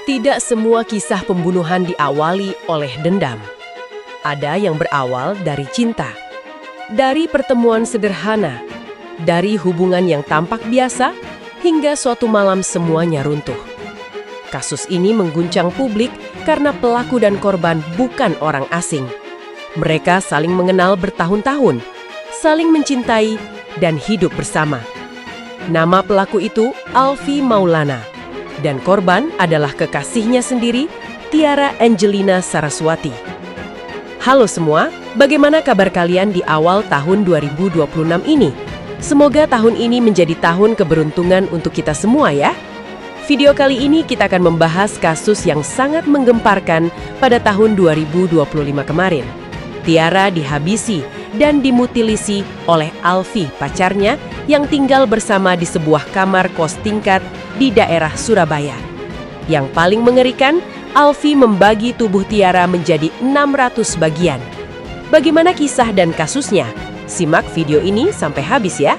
Tidak semua kisah pembunuhan diawali oleh dendam. Ada yang berawal dari cinta, dari pertemuan sederhana, dari hubungan yang tampak biasa, hingga suatu malam semuanya runtuh. Kasus ini mengguncang publik karena pelaku dan korban bukan orang asing. Mereka saling mengenal bertahun-tahun, saling mencintai, dan hidup bersama. Nama pelaku itu Alfie Maulana, dan korban adalah kekasihnya sendiri, Tiara Angelina Saraswati. Halo semua, bagaimana kabar kalian di awal tahun 2026 ini? Semoga tahun ini menjadi tahun keberuntungan untuk kita semua ya. Video kali ini kita akan membahas kasus yang sangat menggemparkan pada tahun 2025 kemarin. Tiara dihabisi dan dimutilisi oleh Alfie, pacarnya, yang tinggal bersama di sebuah kamar kos tingkat di daerah Surabaya. Yang paling mengerikan, Alfie membagi tubuh Tiara menjadi 600 bagian. Bagaimana kisah dan kasusnya? Simak video ini sampai habis ya.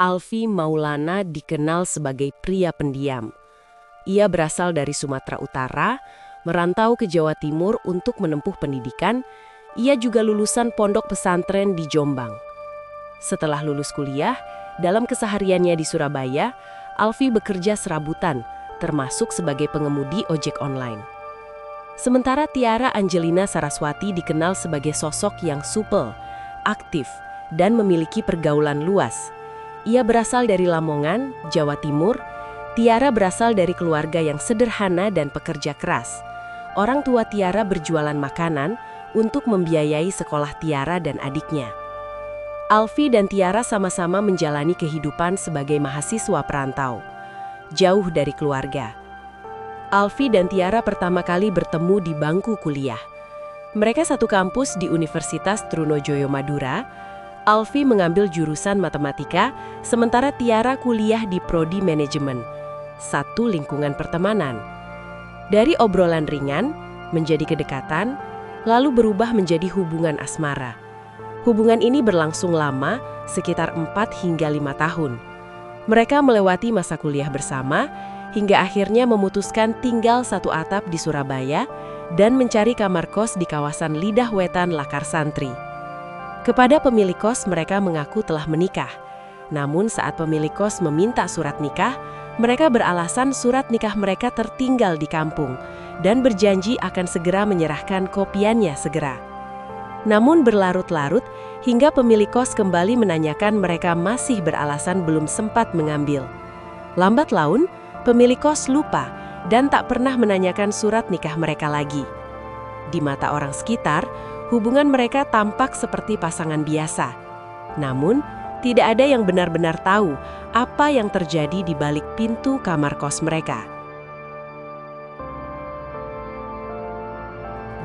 Alfie Maulana dikenal sebagai pria pendiam. Ia berasal dari Sumatera Utara, merantau ke Jawa Timur untuk menempuh pendidikan. Ia juga lulusan pondok pesantren di Jombang. Setelah lulus kuliah, dalam kesehariannya di Surabaya, Alfie bekerja serabutan, termasuk sebagai pengemudi ojek online. Sementara Tiara Angelina Saraswati dikenal sebagai sosok yang supel, aktif, dan memiliki pergaulan luas. Ia berasal dari Lamongan, Jawa Timur. Tiara berasal dari keluarga yang sederhana dan pekerja keras. Orang tua Tiara berjualan makanan untuk membiayai sekolah Tiara dan adiknya. Alfie dan Tiara sama-sama menjalani kehidupan sebagai mahasiswa perantau, jauh dari keluarga. Alfie dan Tiara pertama kali bertemu di bangku kuliah. Mereka satu kampus di Universitas Trunojoyo Madura. Alfie mengambil jurusan matematika, sementara Tiara kuliah di Prodi Manajemen, satu lingkungan pertemanan. Dari obrolan ringan, menjadi kedekatan, lalu berubah menjadi hubungan asmara. Hubungan ini berlangsung lama, sekitar 4 hingga 5 tahun. Mereka melewati masa kuliah bersama, hingga akhirnya memutuskan tinggal satu atap di Surabaya dan mencari kamar kos di kawasan Lidah Wetan Lakar Santri. Kepada pemilik kos mereka mengaku telah menikah. Namun saat pemilik kos meminta surat nikah, mereka beralasan surat nikah mereka tertinggal di kampung dan berjanji akan segera menyerahkan kopiannya segera. Namun berlarut-larut hingga pemilik kos kembali menanyakan mereka masih beralasan belum sempat mengambil. Lambat laun, pemilik kos lupa dan tak pernah menanyakan surat nikah mereka lagi. Di mata orang sekitar, hubungan mereka tampak seperti pasangan biasa. Namun, tidak ada yang benar-benar tahu apa yang terjadi di balik pintu kamar kos mereka.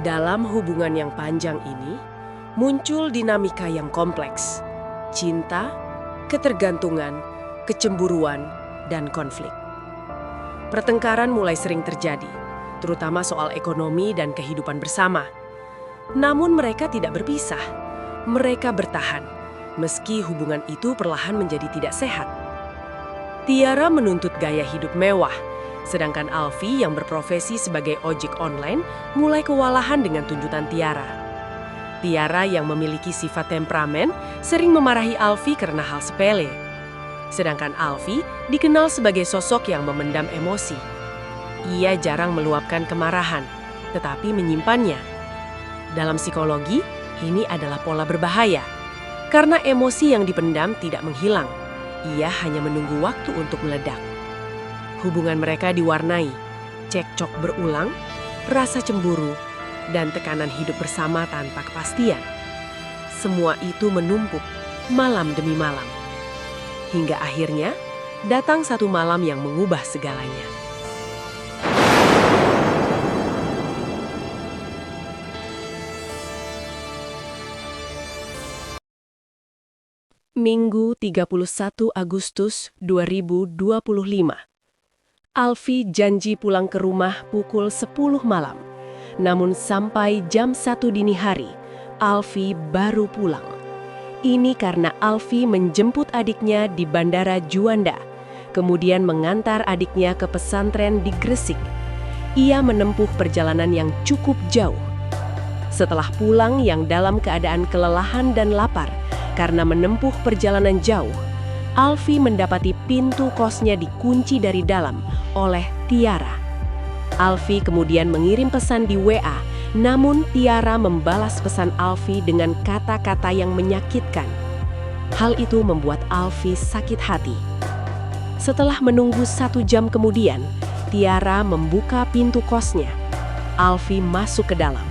Dalam hubungan yang panjang ini, muncul dinamika yang kompleks. Cinta, ketergantungan, kecemburuan, dan konflik. Pertengkaran mulai sering terjadi, terutama soal ekonomi dan kehidupan bersama. Namun mereka tidak berpisah. Mereka bertahan, meski hubungan itu perlahan menjadi tidak sehat. Tiara menuntut gaya hidup mewah, sedangkan Alfie yang berprofesi sebagai ojek online mulai kewalahan dengan tuntutan Tiara. Tiara yang memiliki sifat temperamen sering memarahi Alfie karena hal sepele. Sedangkan Alfie dikenal sebagai sosok yang memendam emosi. Ia jarang meluapkan kemarahan, tetapi menyimpannya. Dalam psikologi, ini adalah pola berbahaya. Karena emosi yang dipendam tidak menghilang, ia hanya menunggu waktu untuk meledak. Hubungan mereka diwarnai, cekcok berulang, rasa cemburu, dan tekanan hidup bersama tanpa kepastian. Semua itu menumpuk, malam demi malam. Hingga akhirnya, Datang satu malam yang mengubah segalanya. Minggu 31 Agustus 2025. Alfi janji pulang ke rumah pukul 10 malam. Namun sampai jam 1 dini hari, Alfi baru pulang. Ini karena Alfi menjemput adiknya di Bandara Juanda, kemudian mengantar adiknya ke pesantren di Gresik. Ia menempuh perjalanan yang cukup jauh. Setelah pulang yang dalam keadaan kelelahan dan lapar, karena menempuh perjalanan jauh, Alfi mendapati pintu kosnya dikunci dari dalam oleh Tiara. Alfi kemudian mengirim pesan di WA, namun Tiara membalas pesan Alfi dengan kata-kata yang menyakitkan. Hal itu membuat Alfi sakit hati. Setelah menunggu 1 jam kemudian, Tiara membuka pintu kosnya. Alfi masuk ke dalam.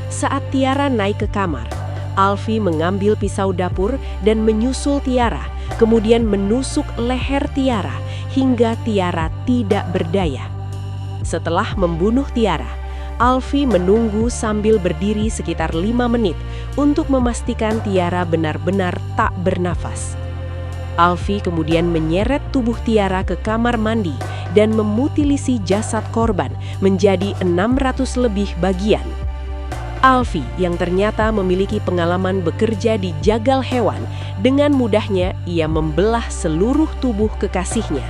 Saat Tiara naik ke kamar, Alfi mengambil pisau dapur dan menyusul Tiara, kemudian menusuk leher Tiara hingga Tiara tidak berdaya. Setelah membunuh Tiara, Alfi menunggu sambil berdiri sekitar 5 menit untuk memastikan Tiara benar-benar tak bernafas. Alfi kemudian menyeret tubuh Tiara ke kamar mandi dan memutilisi jasad korban menjadi 600 lebih bagian. Alfi yang ternyata memiliki pengalaman bekerja di jagal hewan, dengan mudahnya ia membelah seluruh tubuh kekasihnya.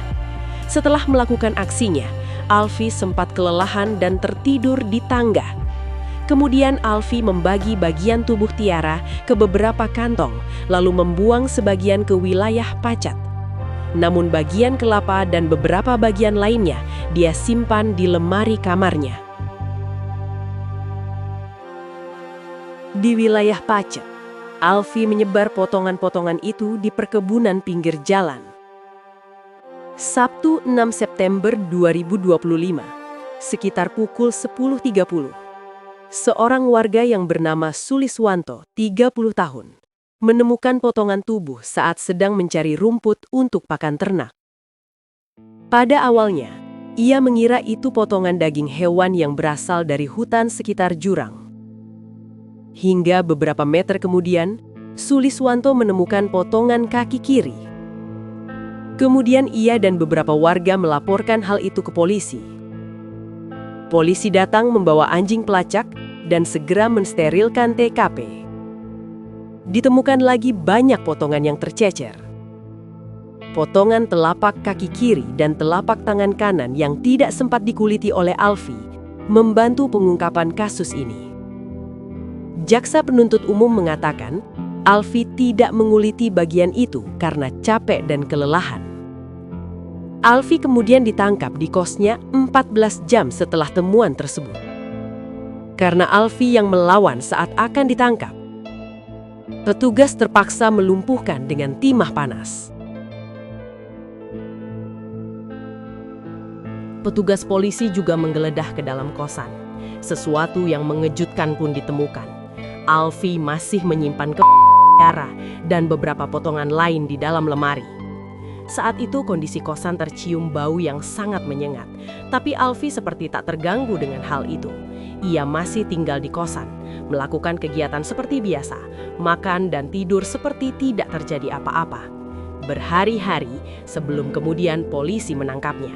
Setelah melakukan aksinya, Alfi sempat kelelahan dan tertidur di tangga. Kemudian Alfi membagi bagian tubuh Tiara ke beberapa kantong, lalu membuang sebagian ke wilayah Pacet. Namun bagian kelapa dan beberapa bagian lainnya dia simpan di lemari kamarnya. Di wilayah Pacet, Alfi menyebar potongan-potongan itu di perkebunan pinggir jalan. Sabtu 6 September 2025, sekitar pukul 10.30, seorang warga yang bernama Suliswanto, 30 tahun, menemukan potongan tubuh saat sedang mencari rumput untuk pakan ternak. Pada awalnya, ia mengira itu potongan daging hewan yang berasal dari hutan sekitar jurang. Hingga beberapa meter kemudian, Suliswanto menemukan potongan kaki kiri. Kemudian ia dan beberapa warga melaporkan hal itu ke polisi. Polisi datang membawa anjing pelacak dan segera mensterilkan TKP. Ditemukan lagi banyak potongan yang tercecer. Potongan telapak kaki kiri dan telapak tangan kanan yang tidak sempat dikuliti oleh Alfi membantu pengungkapan kasus ini. Jaksa penuntut umum mengatakan, Alfi tidak menguliti bagian itu karena capek dan kelelahan. Alfi kemudian ditangkap di kosnya 14 jam setelah temuan tersebut. Karena Alfi yang melawan saat akan ditangkap, petugas terpaksa melumpuhkan dengan timah panas. Petugas polisi juga menggeledah ke dalam kosan. Sesuatu yang mengejutkan pun ditemukan. Alfi masih menyimpan Tiara dan beberapa potongan lain di dalam lemari. Saat itu kondisi kosan tercium bau yang sangat menyengat, tapi Alfi seperti tak terganggu dengan hal itu. Ia masih tinggal di kosan, melakukan kegiatan seperti biasa, makan dan tidur seperti tidak terjadi apa-apa. Berhari-hari sebelum kemudian polisi menangkapnya.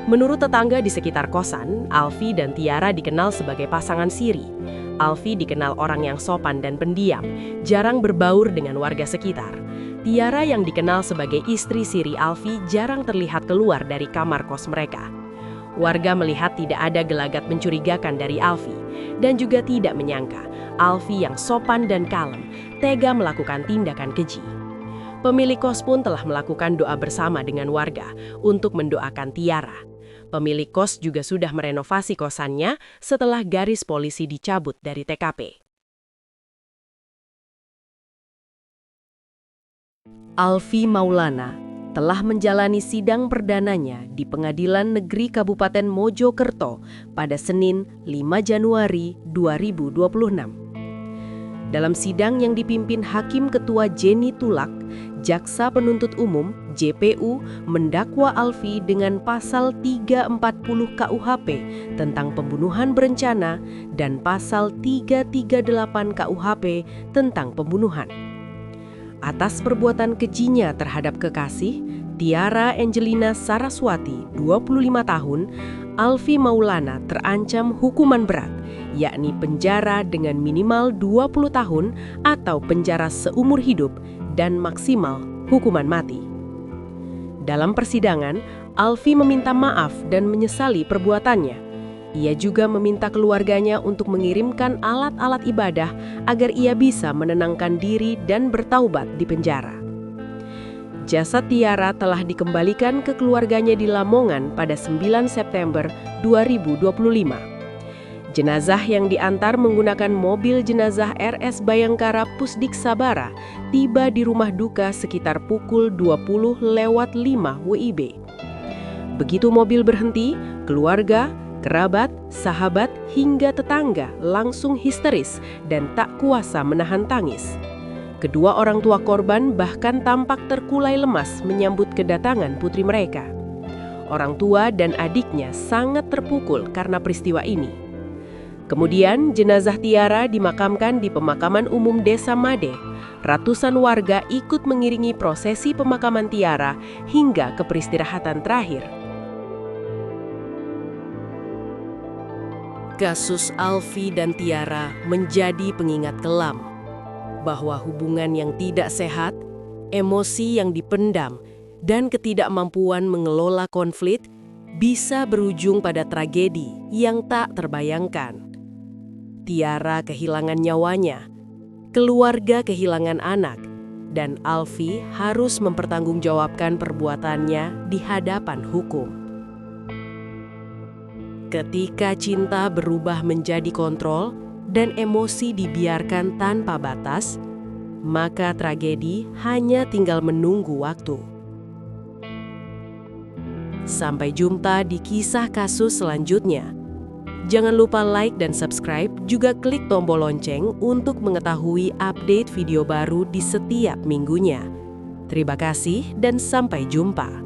Menurut tetangga di sekitar kosan, Alfi dan Tiara dikenal sebagai pasangan siri. Alfi dikenal orang yang sopan dan pendiam, jarang berbaur dengan warga sekitar. Tiara yang dikenal sebagai istri siri Alfi jarang terlihat keluar dari kamar kos mereka. Warga melihat tidak ada gelagat mencurigakan dari Alfi, dan juga tidak menyangka Alfi yang sopan dan kalem tega melakukan tindakan keji. Pemilik kos pun telah melakukan doa bersama dengan warga untuk mendoakan Tiara. Pemilik kos juga sudah merenovasi kosannya setelah garis polisi dicabut dari TKP. Alfi Maulana telah menjalani sidang perdananya di Pengadilan Negeri Kabupaten Mojokerto pada Senin 5 Januari 2026. Dalam sidang yang dipimpin Hakim Ketua Jenny Tulak, Jaksa Penuntut Umum (JPU) mendakwa Alfi dengan pasal 340 KUHP tentang pembunuhan berencana dan pasal 338 KUHP tentang pembunuhan. Atas perbuatan kejinya terhadap kekasih, Tiara Angelina Saraswati, 25 tahun, Alfi Maulana terancam hukuman berat, yakni penjara dengan minimal 20 tahun atau penjara seumur hidup dan maksimal hukuman mati. Dalam persidangan, Alfi meminta maaf dan menyesali perbuatannya. Ia juga meminta keluarganya untuk mengirimkan alat-alat ibadah agar ia bisa menenangkan diri dan bertaubat di penjara. Jasad Tiara telah dikembalikan ke keluarganya di Lamongan pada 9 September 2025. Jenazah yang diantar menggunakan mobil jenazah RS Bayangkara Pusdik Sabara tiba di rumah duka sekitar pukul 20:05 WIB. Begitu mobil berhenti, keluarga, kerabat, sahabat, hingga tetangga langsung histeris dan tak kuasa menahan tangis. Kedua orang tua korban bahkan tampak terkulai lemas menyambut kedatangan putri mereka. Orang tua dan adiknya sangat terpukul karena peristiwa ini. Kemudian jenazah Tiara dimakamkan di pemakaman umum Desa Made. Ratusan warga ikut mengiringi prosesi pemakaman Tiara hingga ke peristirahatan terakhir. Kasus Alfi dan Tiara menjadi pengingat kelam bahwa hubungan yang tidak sehat, emosi yang dipendam, dan ketidakmampuan mengelola konflik bisa berujung pada tragedi yang tak terbayangkan. Tiara kehilangan nyawanya, keluarga kehilangan anak, dan Alfi harus mempertanggungjawabkan perbuatannya di hadapan hukum. Ketika cinta berubah menjadi kontrol dan emosi dibiarkan tanpa batas, maka tragedi hanya tinggal menunggu waktu. Sampai jumpa di kisah kasus selanjutnya. Jangan lupa like dan subscribe, juga klik tombol lonceng untuk mengetahui update video baru di setiap minggunya. Terima kasih dan sampai jumpa.